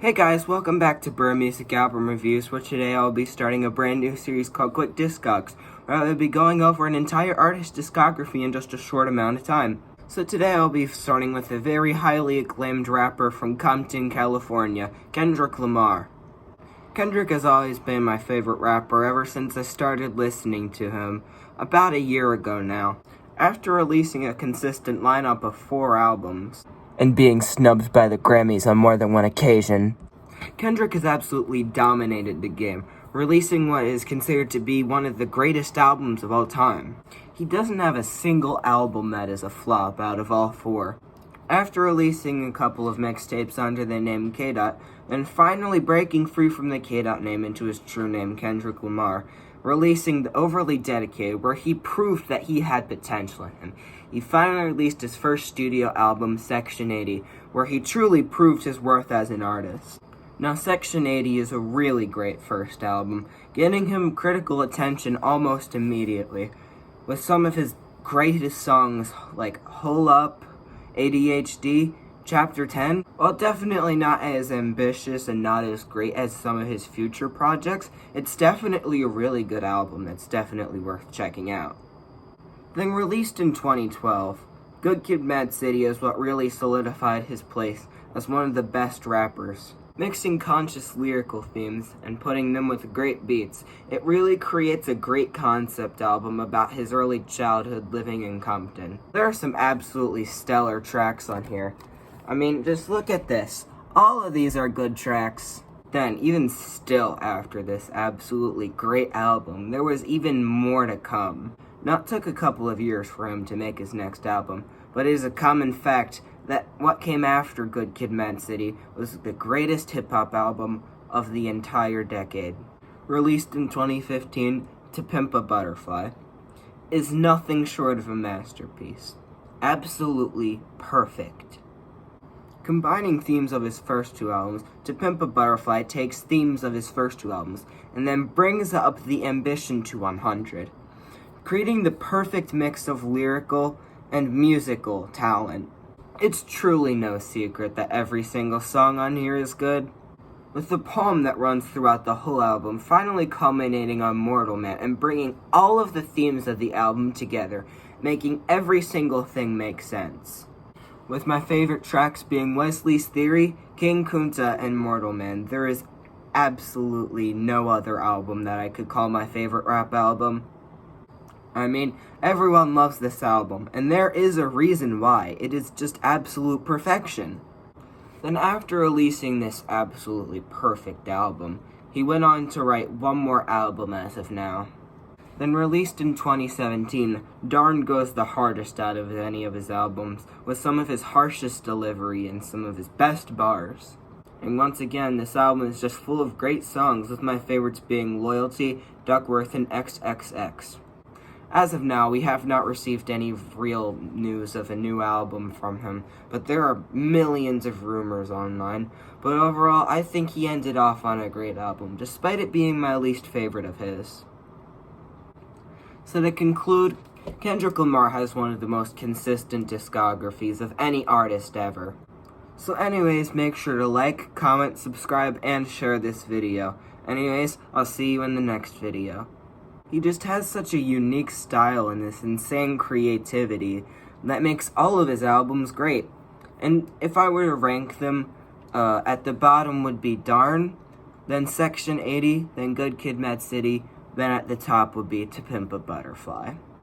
Hey guys, welcome back to Burr Music Album Reviews, where today I'll be starting a brand new series called Quick Discogs, where I'll be going over an entire artist's discography in just a short amount of time. So today I'll be starting with a very highly acclaimed rapper from Compton, California, Kendrick Lamar. Kendrick has always been my favorite rapper ever since I started listening to him, about a year ago now. After releasing a consistent lineup of 4 albums, and being snubbed by the Grammys on more than one occasion, Kendrick has absolutely dominated the game, releasing what is considered to be one of the greatest albums of all time. He doesn't have a single album that is a flop out of all 4. After releasing a couple of mixtapes under the name K. Then finally breaking free from the K. name into his true name, Kendrick Lamar, releasing The Overly Dedicated, where he proved that he had potential in him. He finally released his first studio album, Section 80, where he truly proved his worth as an artist. Now, Section 80 is a really great first album, getting him critical attention almost immediately, with some of his greatest songs like Hole Up, ADHD, Chapter 10, while definitely not as ambitious and not as great as some of his future projects, it's definitely a really good album that's definitely worth checking out. Then released in 2012, Good Kid, Mad City is what really solidified his place as one of the best rappers. Mixing conscious lyrical themes and putting them with great beats, it really creates a great concept album about his early childhood living in Compton. There are some absolutely stellar tracks on here. I mean, just look at this. All of these are good tracks. Then, even still after this absolutely great album, there was even more to come. Now, it took a couple of years for him to make his next album, but it is a common fact that what came after Good Kid, Mad City was the greatest hip-hop album of the entire decade. Released in 2015, To Pimp a Butterfly is nothing short of a masterpiece. Absolutely perfect. Combining themes of his first 2 albums, To Pimp a Butterfly takes themes of his first 2 albums and then brings up the ambition to 100, creating the perfect mix of lyrical and musical talent. It's truly no secret that every single song on here is good, with the poem that runs throughout the whole album finally culminating on Mortal Man and bringing all of the themes of the album together, making every single thing make sense. With my favorite tracks being Wesley's Theory, King Kunta, and Mortal Man, there is absolutely no other album that I could call my favorite rap album. I mean, everyone loves this album, and there is a reason why. It is just absolute perfection. Then after releasing this absolutely perfect album, he went on to write one more album as of now. Then released in 2017, Darn goes the hardest out of any of his albums, with some of his harshest delivery and some of his best bars. And once again, this album is just full of great songs, with my favorites being Loyalty, Duckworth, and XXX. As of now, we have not received any real news of a new album from him, but there are millions of rumors online. But overall, I think he ended off on a great album, despite it being my least favorite of his. So to conclude, Kendrick Lamar has one of the most consistent discographies of any artist ever. So anyways, make sure to like, comment, subscribe, and share this video. Anyways, I'll see you in the next video. He just has such a unique style and this insane creativity that makes all of his albums great. And if I were to rank them, at the bottom would be Darn, then Section 80, then Good Kid, Mad City, then at the top would be To Pimp a Butterfly.